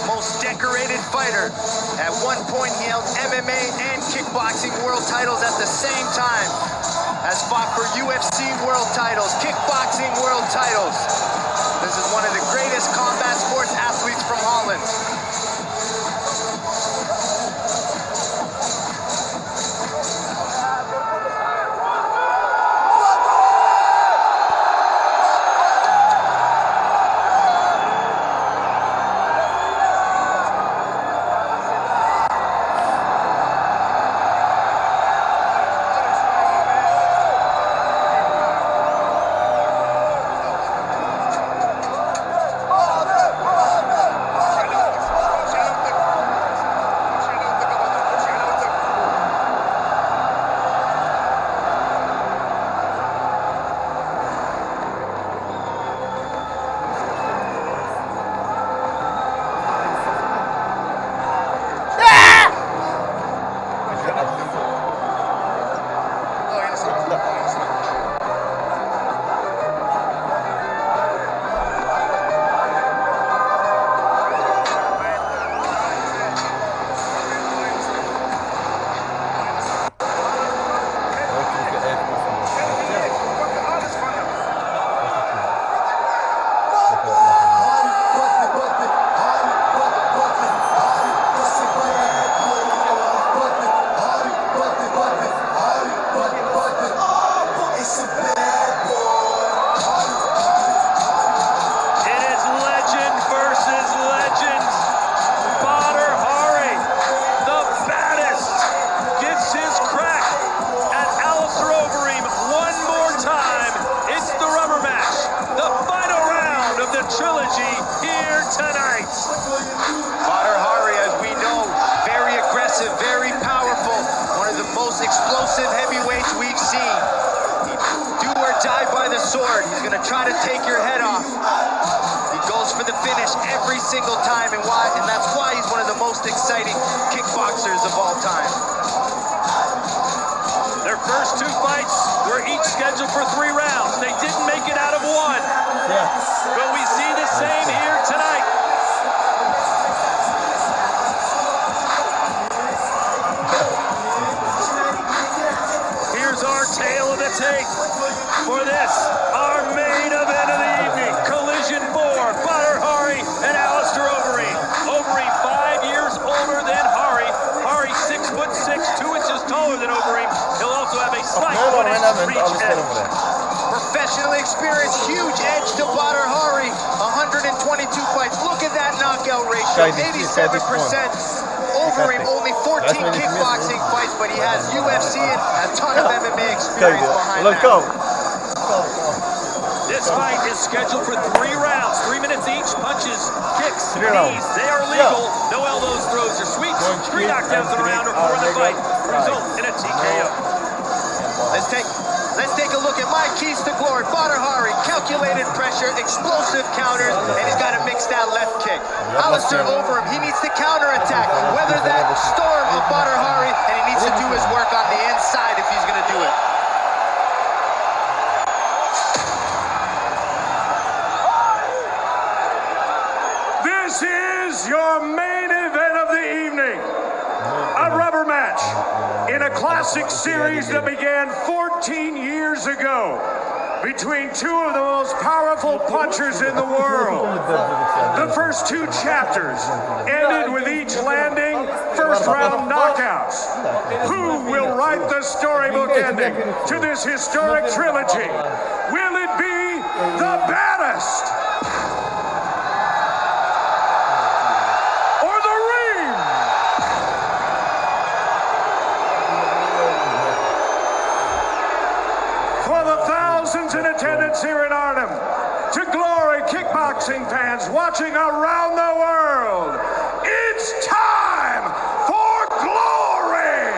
Most decorated fighter. At one point, he held MMA and kickboxing world titles at the same time. Has fought for UFC world titles, kickboxing world titles. This is one of the greatest combat sports athletes from Holland. Trilogy here tonight. Ha'arيہ, as we know, very aggressive, very powerful, one of the most explosive heavyweights we've seen. Do or die by the sword. He's going to try to take your head off. He goes for the finish every single time, and that's why he's one of the most exciting kickboxers of all time. Their first two fights were each scheduled for 3 rounds. They didn't make it out of 1. But we see the same here tonight. Here's our tale of the tape for this, our main event of the evening. Collision 4, Behder and Overeem. Overeem 5 years older than Ha'arيہ. Ha'arيہ 6'6", 2 inches taller than Overeem. He'll also have a slight 1 inch reach edge. Professionally experienced, huge edge to Behder. 122 fights. Look at that knockout ratio, 87%. Overeem only 14 kickboxing fights, but he has UFC and a ton of MMA experience behind that. This fight is scheduled for 3 rounds, 3 minutes each. Punches, kicks, knees, they are legal. No elbows, throws, or sweeps. 3 knockdowns in a round or 4 in the fight. Result in a TKO. Let's take a look at my keys to glory. Behder, calculated pressure, explosive counters, and he's got to mix that left kick. Overeem, he needs to counterattack, weather that storm of Behder, and he needs to do his work on the inside if he's going to do it. This is your main event of the evening. A rubber match in a classic series that began 14 years ago between 2 of the most powerful punchers in the world. The first 2 chapters ended with each landing first-round knockouts. Who will write the storybook ending to this historic trilogy? Will it be the baddest? Or the ring? For the thousands in attendance here in Arnhem, to glory kickboxing fans watching around the world, it's time for glory!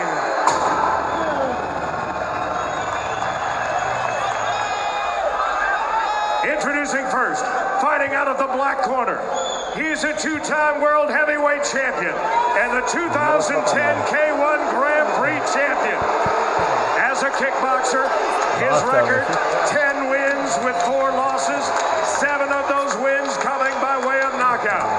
Introducing first, fighting out of the black corner. He's a two-time world heavyweight champion and the 2010 K1 Grand Prix champion. As a kickboxer, his record, 10 wins with 4 losses, 7 of those wins coming by way of knockout.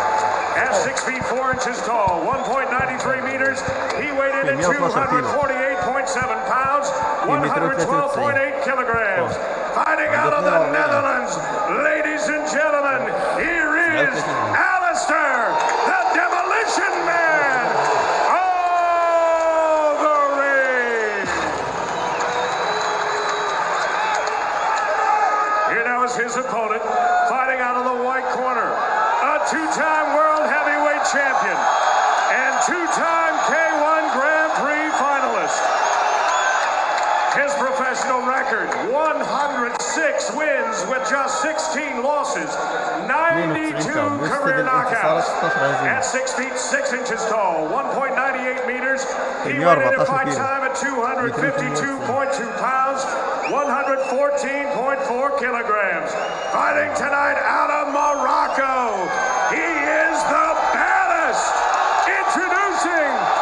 At 6 feet 4 inches tall, 1.93 meters, he weighed in at 248.7 pounds, 112.8 kilograms. Fighting out of the Netherlands, ladies and gentlemen, here is Alistair, the Demolition Man, Overeem. Here now is his opponent, fighting out of the white corner, a 2-time world heavyweight champion and 2-time K1 Grand Prix finalist. His professional record, 106 wins with just 16 losses, 92 career knockouts. At 6 feet 6 inches tall, 1.98 meters, he weighed in at fight time at 252.2 pounds, 114.4 kilograms. Fighting tonight out of Morocco, he is the baddest. Introducing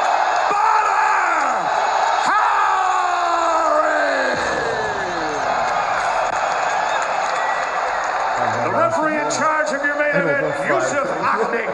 referee in charge of your main event, Yusuf Aknik.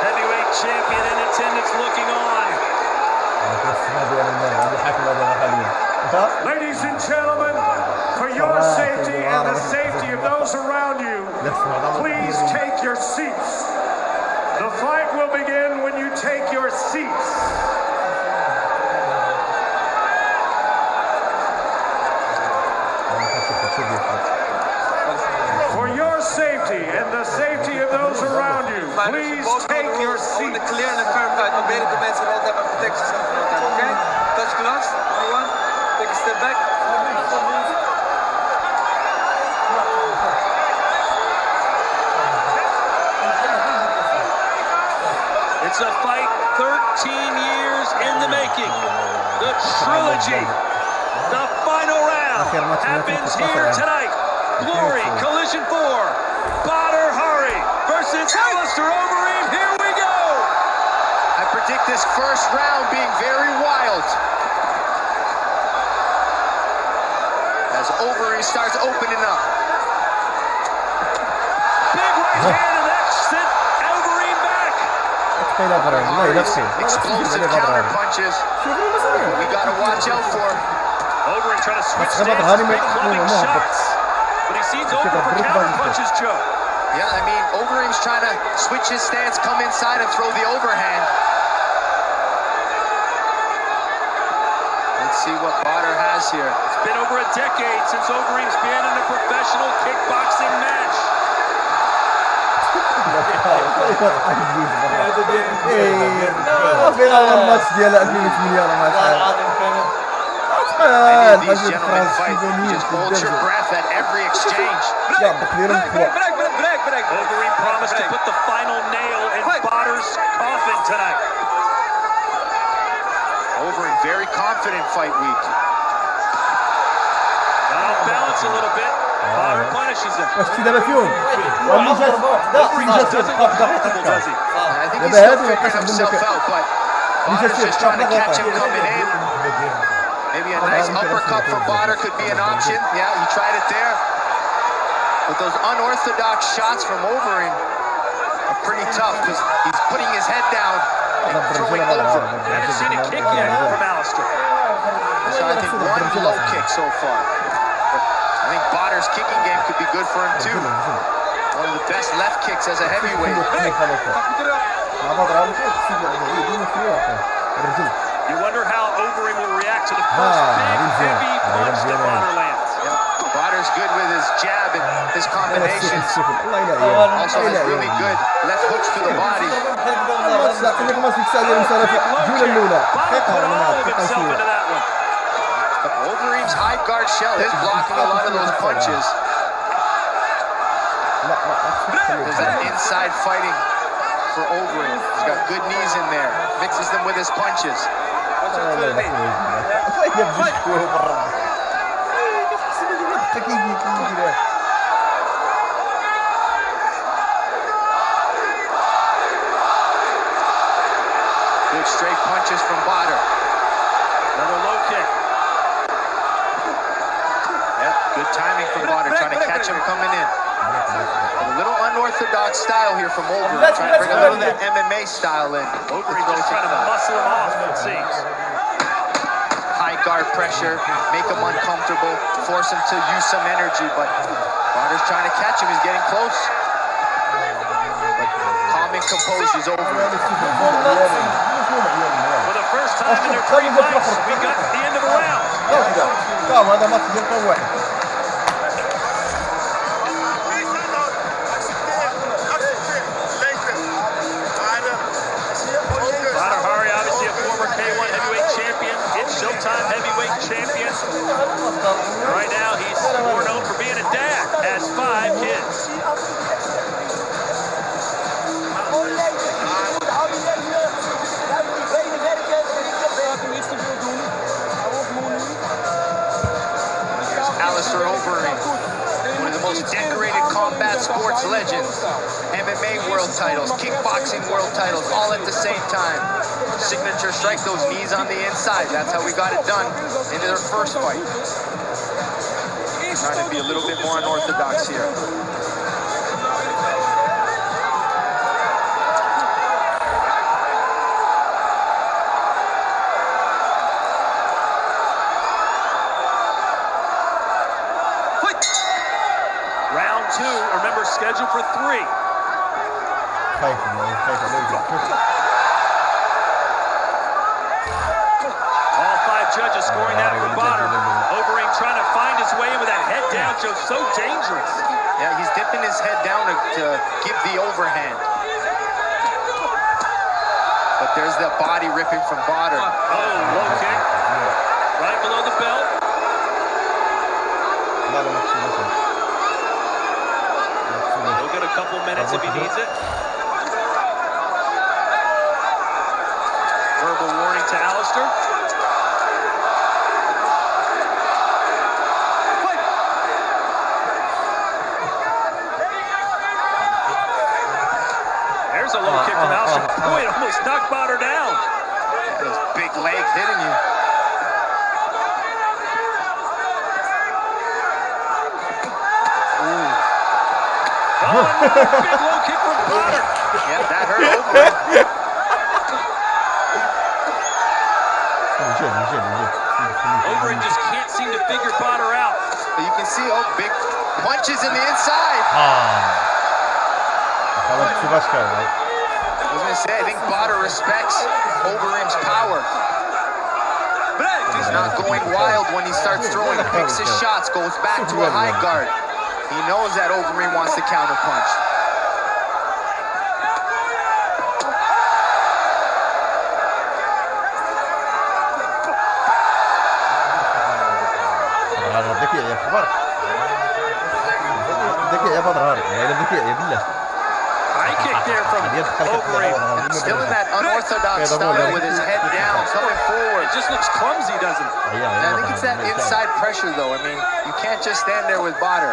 Heavyweight champion in attendance looking on. Ladies and gentlemen, for your safety and the safety of those around you, please take your seats. The fight will begin when you take your seats. For your safety and the safety of those around you, please take your seats. Clear and firm fight. Probeer de mensen altijd met protection te elkaar. Oké? Touch gloves. Everyone. Take a step back. It's a fight 13 years in the making. The trilogy. The final round happens here tonight. Glory, Collision 4, Bahadr Hari versus Alistair Overeem. Here we go. I predict this first round being very wild. As Overeem starts opening up. Big right hand, and that sent Overeem back. Explosive counter punches. We gotta watch out for. Overeem trying to switch stances, big clubbing shots. But he seems open for counter punches, Joe. Yeah, I mean, Overeem's trying to switch his stance, come inside and throw the overhand. Let's see what Bahadr has here. It's been over a decade since Overeem's been in a professional kickboxing match. Any of these gentlemen fight, you just hold your breath at every exchange. Overeem promised to put the final nail in Butter's coffin tonight. Overeem, very confident fight week. Got off balance a little bit. Butter punishes him. Overeem doesn't look comfortable, does he? I think he's still figuring himself out, but Butter's just trying to catch him coming in. Maybe a nice uppercut for Butter could be an option. Yeah, he tried it there. But those unorthodox shots from Overeem are pretty tough because he's putting his head down and throwing over. Haven't seen a kick yet from Alistair. So I think one low kick so far. But I think Butter's kicking game could be good for him too. One of the best left kicks as a heavyweight. You wonder how Overeem will react to the first big, heavy punch that Butter lands. Butter's good with his jab and his combinations. Also has really good left hooks to the body. Butter put all of himself into that one. But Overeem's high guard shell is blocking a lot of those punches. There's that inside fighting for Overeem. He's got good knees in there. Mixes them with his punches. Good straight punches from Butter. Another low kick. Yep, good timing from Butter, trying to catch him coming in. A little unorthodox style here from Overeem, trying to bring a little of that MMA style in. Overeem just trying to muscle him off, it seems. High guard pressure, make him uncomfortable, force him to use some energy, but Butter's trying to catch him, he's getting close. But calm and composed is Overeem. For the first time in their 3 fights, we got to the end of a round. Ha'arيہ, obviously a former K1 heavyweight champion, it's Showtime heavyweight champion. Right now, he's more known for being a dad, has 5 kids. Alistair Overeem, one of the most decorated combat sports legends. MMA world titles, kickboxing world titles, all at the same time. Signature strike, those knees on the inside. That's how we got it done into their first fight. Trying to be a little bit more unorthodox here. Round 2, remember, scheduled for 3. All 5 judges scoring that for Butter. Overeem trying to find his way in with that head down, Joe, so dangerous. Yeah, he's dipping his head down to give the overhand. But there's that body ripping from Butter. Oh, low kick. Right below the belt. He'll get a couple minutes if he needs it. Verbal warning to Alistair. There's a low kick from Alistair. Boy, it almost knocked Butter down. Those big legs hitting you. Oh, another big low kick from Butter. Yeah, that hurt Overeem. Overeem just can't seem to figure Butter out. But you can see, oh, big punches in the inside. I was going to say, I think Butter respects Overeem's power. He's not going wild when he starts throwing, picks his shots, goes back to a high guard. He knows that Overeem wants to counterpunch. ذكي يا بدر هاري هي ذكي يا بالله High kick there from Overeem. Still in that unorthodox style with his head down, coming forward. It just looks clumsy, doesn't it? I think it's that inside pressure, though. I mean, you can't just stand there with Bhadder.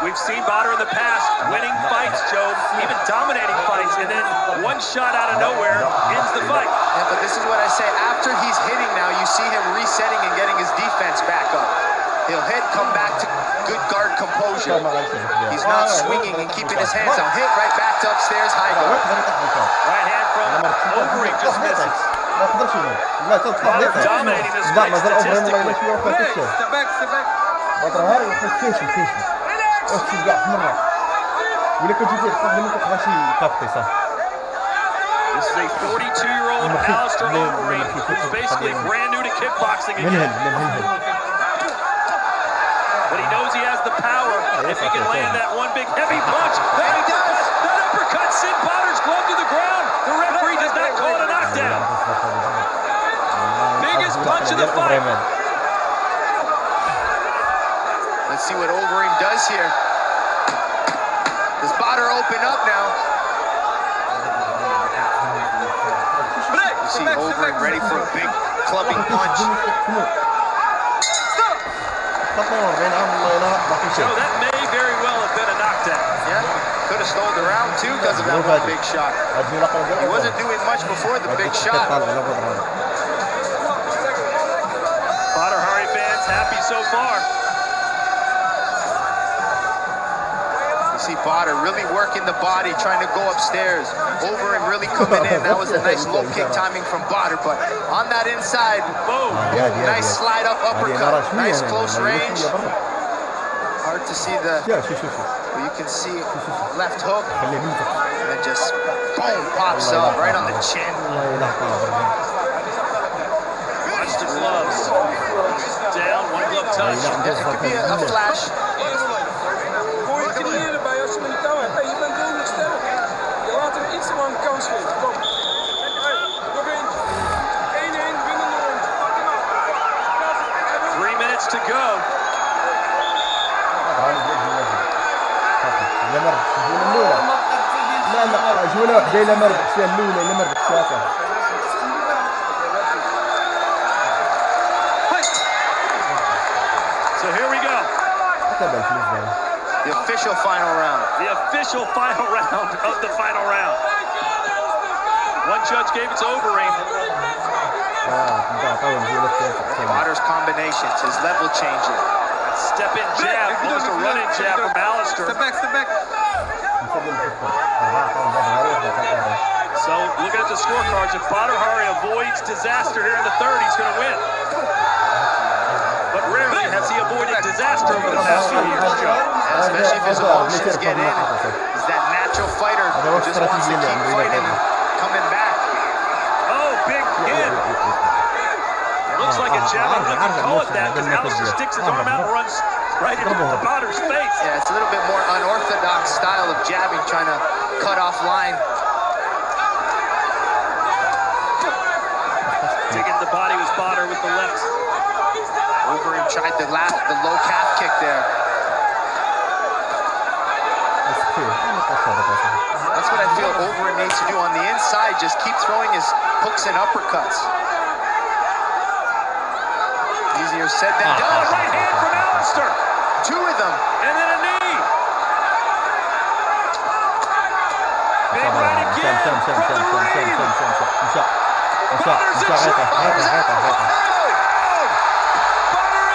We've seen Bhadder in the past winning fights, Joe, even dominating fights, and then one shot out of nowhere ends the fight. Yeah, but this is what I say. After he's hitting now, you see him resetting and getting his defense back up. He'll hit, come back to good guard composure. He's not swinging and keeping his hands down. Hit right back to upstairs, high guard. Right hand from Overeem just misses. Bhadder dominating this fight statistically. Step back, step back. This is a 42-year-old Alistair Overeem who's basically brand new to kickboxing again. But he knows he has the power if he can land that one big heavy punch. That uppercut sent Bhadder's glove to the ground. The referee does not call it a knockdown. Biggest punch of the fight. Let's see what Overeem does here. Does Bhadder open up now? You see Overeem ready for a big clubbing punch. So that may very well have been a knockdown. Yeah, could have stole the round too because of that one big shot. He wasn't doing much before the big shot. Bhadder Hari fans happy so far. You see Bhadder really working the body, trying to go upstairs. Overeem really coming in. That was a nice low kick timing from Bhadder, but on that inside, Boom. nice slide up uppercut, nice close range. Hard to see but you can see left hook, and then just boom, pops up right on the chin. Watch the gloves. Down, one glove touch. Yeah, it could be a flash. Gooi je knieën erbij als je met die touw hebt. Hey, je bent dodelijk sterk. Je laat hem iets te lang kans geven. Kom. Hey, nog eentje. 1-1, winnende ronde. 3 minutes to go. جولة واحدة إلا ما ربحت فيها الأولى إلا ما ربحت فيها الثانية. So here we go. The official final round. The official final round of the final round. One judge gave it to Overeem. Bhadder's combinations, his level changing. Step in jab, almost a run in jab from Alistair. Step back, step back. So looking at the scorecards, if Bhadder Hari avoids disaster here in the third, he's going to win. But rarely has he avoided disaster over the past few years, Joe. Especially if his emotions get in. He's that natural fighter who just wants to keep fighting, coming back. Oh, big hit. It looks like a jab. I don't know if you call it that because Alistair sticks his arm out and runs right into Bhadder's face. Yeah, it's a little bit more unorthodox style of jabbing, trying to cut off line. Digging the body was Bhadder with the left. Overeem tried the low calf kick there. That's what I feel Overeem needs to do on the inside. Just keep throwing his hooks and uppercuts. Easier said than done. Right hand from Alistair. Two of them. And then a knee. Big right again from the ring. Bhadder's in trouble. Bhadder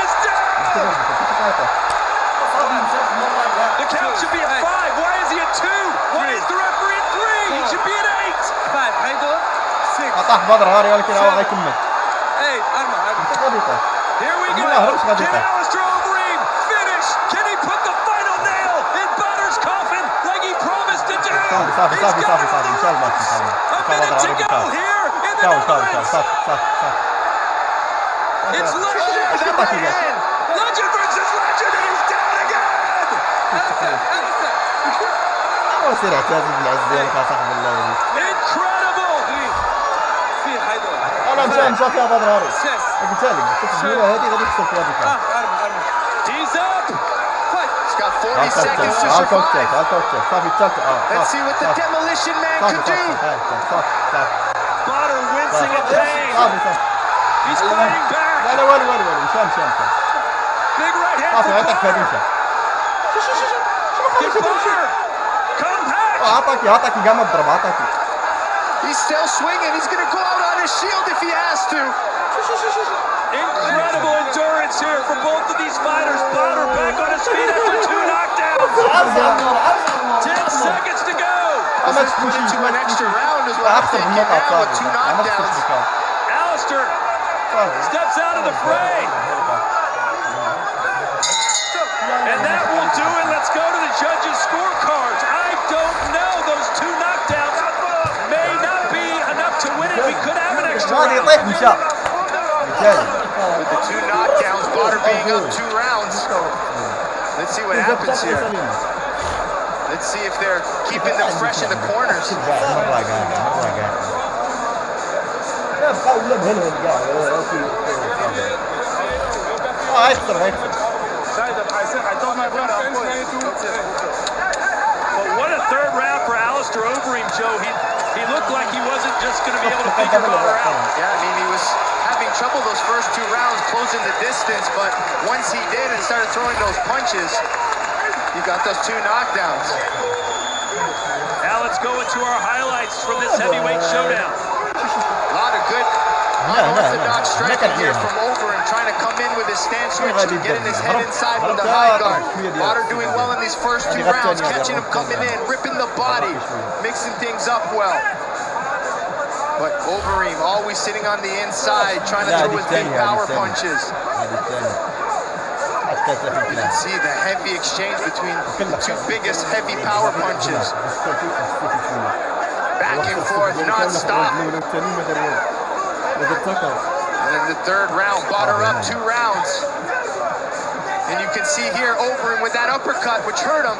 is down. The count should be at 5. Why is he at 2? Why is the referee at 3? He should be at 8. 5, hij door. 6. أطاح بدر هاري ولكن هو غيكمل. 8, Arma. Here we go. Can Alistair Overeem finish? Can he put the final nail in Bhadder's coffin like he promised to do? صافي إن شاء الله. A minute to go here in the Netherlands. It's legend. Legend versus legend, and he's down again. وسير اعتزاز بالعز ديالك يا صاحب الله. Incredible. 4, hij door. مشان شاف يا بدر هاري قلت لك هذه غادي تخسر في هذيك He's up. He's got 40 seconds to survive. صافي تاك Let's see what the demolition man can do. Butter wincing in pain. He's fighting back. لا والو مشان Big right hand صافي for عطاك Butter. هذيك Get Butter. Come back. عطاك قام الضرب عطاك He's still swinging. He's going to go out on his shield if he has to. Incredible endurance here for both of these fighters. Butter back on his feet after 2 knockdowns. 10 seconds to go. Let's put into an extra round is what I'm thinking now with 2 knockdowns. Alistair steps out of the fray. And that will do it. Let's go to the judges' scorecards. I don't know. Those 2 knockdowns may not be enough to win it. We could have an extra round. With the 2 knockdowns, Butter being up 2 rounds. Let's see what happens here. Let's see if they're keeping them fresh in the corners. But what a third round for Alistair Overeem, Joe. He looked like he wasn't just going to be able to figure Butter out. Yeah, I mean, he was having trouble those first 2 rounds closing the distance, but once he did and started throwing those punches, he got those 2 knockdowns. Now let's go into our highlights from this heavyweight showdown. A lot of good unorthodox striking here from Overeem, trying to come in with his stance switch, getting his head inside with the high guard. Butter doing well in these first 2 rounds, catching him coming in, ripping the body, mixing things up well. But Overeem always sitting on the inside, trying to throw his big power punches. You can see the heavy exchange between the 2 biggest heavy power punches. Back and forth, non-stop. And in the 3rd round, Butter up 2 rounds. And you can see here Overeem with that uppercut, which hurt him.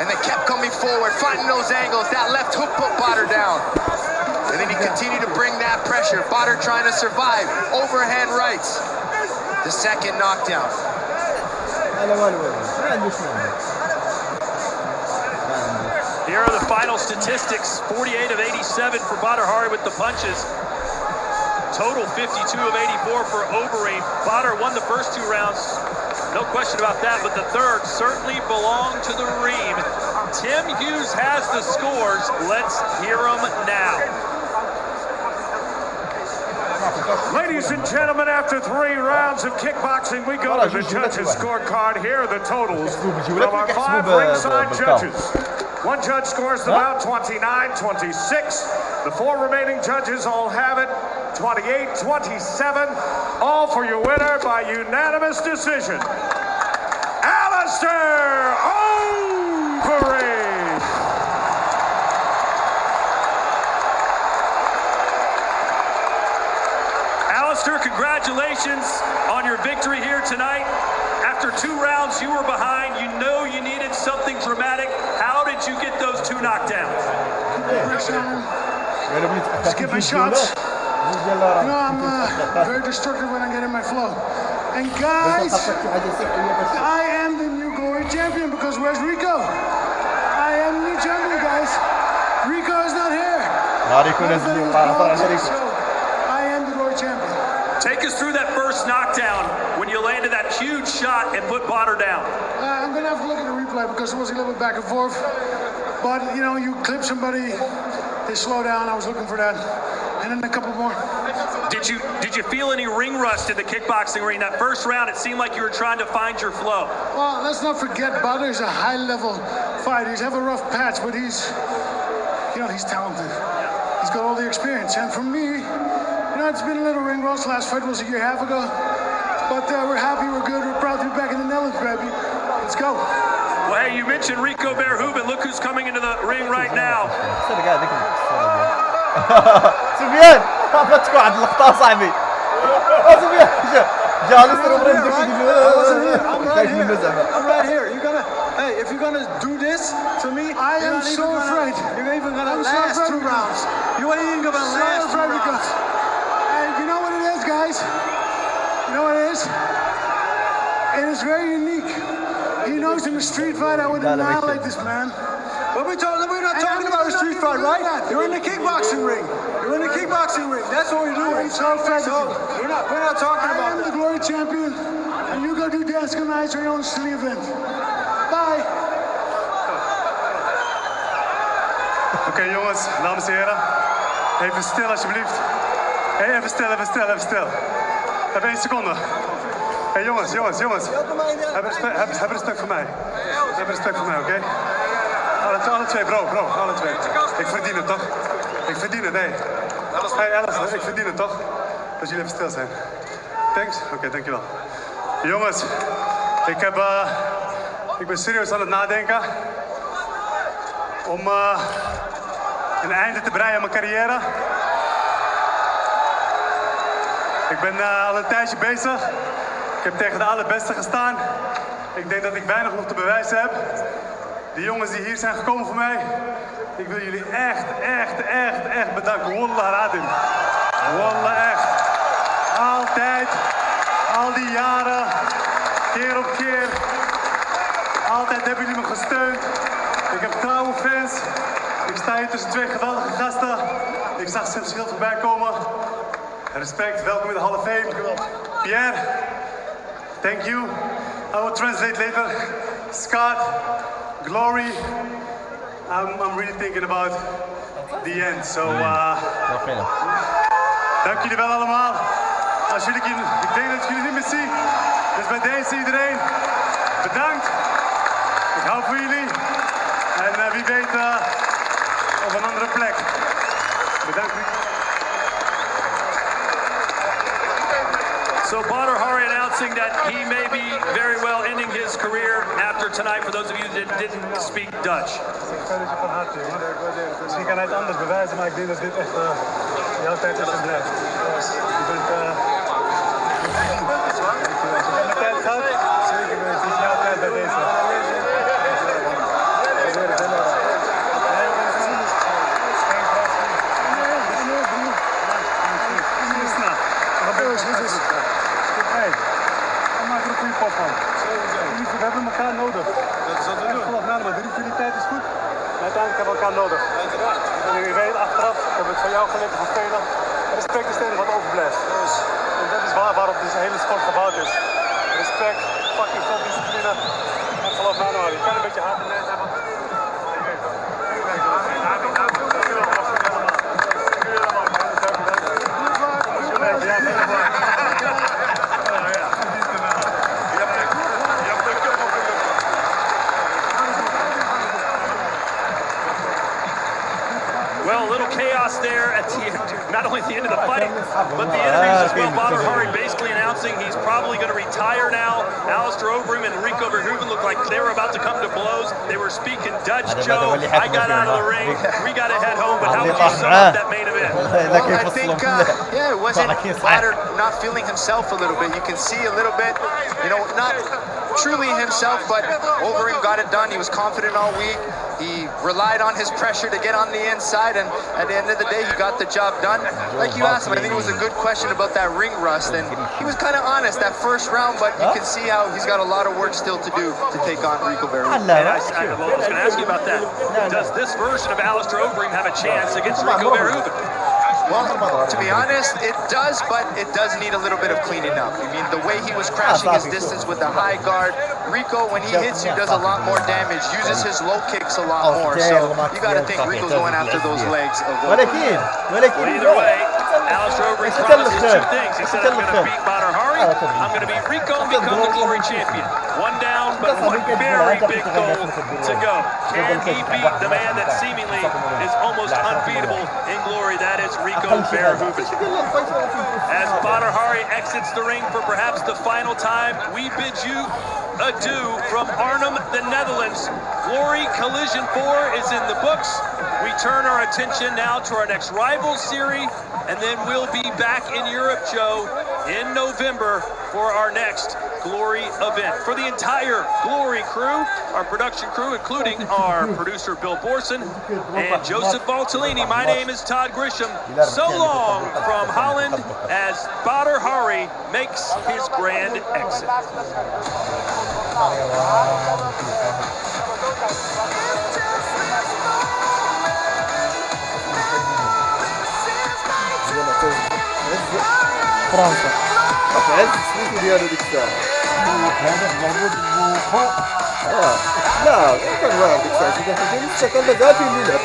And they kept coming forward, finding those angles. That left hook put Butter down. And then he continued to bring that pressure. Butter trying to survive. Overhand rights. The 2nd knockdown. Here are the final statistics. 48 of 87 for Badr Hari with the punches. Total 52 of 84 for Overeem. Badr won the first 2 rounds. No question about that, but the 3rd certainly belonged to the Reem. Tim Hughes has the scores. Let's hear them now. Ladies and gentlemen, after 3 rounds of kickboxing, we go to the judges' scorecard. Here are the totals from our 5 ringside judges. 1 judge scores the bout 29-26. The 4 remaining judges all have it 28-27. All for your winner by unanimous decision, Alistair Overeem. Alistair, congratulations on your victory here tonight. After 2 rounds, you were behind. You know you needed something dramatic. How did you get those 2 knockdowns? Just get my shots. You know, I'm very destructive when I get in my flow. And guys, I am the new glory champion because where's Rico? I am the new champion, guys. Rico is not here. So I am the glory champion. Take us through that first knockdown when you landed that huge shot and put Badr down. I'm going to have to look at the replay because it was a little bit back and forth. But, you know, you clip somebody, they slow down. I was looking for that. And then a couple more. Did you feel any ring rust in the kickboxing ring? That first round, it seemed like you were trying to find your flow. Well, let's not forget Badr is a high-level fighter. He's have a rough patch, but he's talented. He's got all the experience. And for me, you know, it's been a little ring rust. Last fight was a year and a half ago. But we're happy, we're good. We're proud to be back in the Netherlands, baby. Let's go. Well, hey, you mentioned Rico Verhoeven. Look who's coming into the ring right now. سفيان ما تقعد اللقطة صاحبي سفيان جالس I'm right here. If you're gonna do this to me, I am so afraid. You're even gonna last 2 rounds. You ain't even gonna last 2 rounds. And you know what is, guys? You know what it is? It is very unique. He knows in a street fight I would annihilate this man. But we're not talking about a street fight, right? You're in the kickboxing ring. You're in the kickboxing ring. That's what we're doing. So we're not talking I about am the glory champion, and you go do dance nights or your own silly event. Bye. Oké, jongens, dames en heren. Even stil alsjeblieft. Hey, even stil. Even 1 seconde. Hey, jongens. Heb respect voor mij. Heb respect voor mij, oké? Alle twee, bro, alle twee. Ik verdien het, toch? Ik verdien het, hey. Hey, Alice, ik verdien het, toch? Dat jullie even stil zijn. Thanks? Oké, dankjewel. Jongens, ik ben serieus aan het nadenken om een einde te breien aan mijn carrière. Ik ben al een tijdje bezig. Ik heb tegen de allerbeste gestaan. Ik denk dat ik weinig nog te bewijzen heb. De jongens die hier zijn gekomen voor mij, ik wil jullie echt bedanken. Wallah Radim. Wallah echt. Altijd, al die jaren, keer op keer. Altijd hebben jullie me gesteund. Ik heb trouwe fans. Ik sta hier tussen 2 geweldige gasten. Ik zag zijn schild voorbij komen. Respect, welkom in de Hall of Fame. Pierre, thank you. I will translate later. Scott, Glory. I'm really thinking about the end. So, dank jullie wel allemaal. Ik denk dat ik jullie niet meer zie. Dus bij deze iedereen, bedankt. Ik hou van jullie. En wie weet op een andere plek. Bedankt. So Bahder Hari announcing that he may be very well ending his career after tonight, for those of you that didn't speak Dutch. Misschien kan hij het anders bewijzen, maar ik denk dat dit echt jouw tijd is en blijft. Je bent... Als je met tijd gaat, zeker weten, het is jouw tijd bij deze. We hebben elkaar nodig. Dat is wat we doen. Vanaf maar de rivaliteit is goed. Maar uiteindelijk hebben we elkaar nodig. En je weet achteraf, ik heb het van jou geleerd van spelen. Respect is het enige wat overblijft. En dat is waarop deze hele sport gebouwd is. Respect, fucking veel discipline. En geloof mij nou, je kan een beetje hard in hebben. Well, a little chaos there at the end, not only at the end of the fight, but the interviews as well. Bahder Hari basically announcing he's probably going to retire now. Alistair Overeem and Rico Verhoeven looked like they were about to come to blows. They were speaking Dutch. Joe, I got out of the ring. We got to head home, but how would you sum up that main event? Well, I think, it wasn't Bahder not feeling himself a little bit. You can see a little bit, not truly himself, but Overeem got it done. He was confident all week. He relied on his pressure to get on the inside, and at the end of the day, he got the job done. Like you asked him, I think it was a good question about that ring rust, and he was kind of honest that first round, but you can see how he's got a lot of work still to do to take on Rico Verhoeven. I was going to ask you about that. Does this version of Alistair Overeem have a chance against Rico Verhoeven? Well, to be honest, it does, but it does need a little bit of cleaning up. I mean, the way he was crashing his distance with the high guard, Rico, when he hits you, does a lot more damage, uses his low kicks a lot more. So you got to think Rico's going after those legs of Overeem. Well, either way, Alistair Overeem promises 2 things. He said, I'm going to beat Bahder Hari, I'm going to beat Rico and become the glory champion. 1 down, but 1 very big goal to go. Can he beat the man that seemingly is almost unbeatable in glory? That is Rico Verhoeven. As Bahder Hari exits the ring for perhaps the final time, we bid you adieu from Arnhem, the Netherlands. Glory Collision 4 is in the books. We turn our attention now to our next Rivals series, and then we'll be back in Europe, Joe, in November for our next Glory event. For the entire Glory crew, our production crew, including our producer Bill Borson and Joseph Valtellini, my name is Todd Grisham. So long from Holland as Badr Hari makes his grand exit. فرنسا في عز السنين ديالو ديك الساعة. هذا موجود فوق. لا كان واعر ديك الساعة، كان مازال فين يلعب.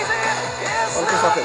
ولكن صافي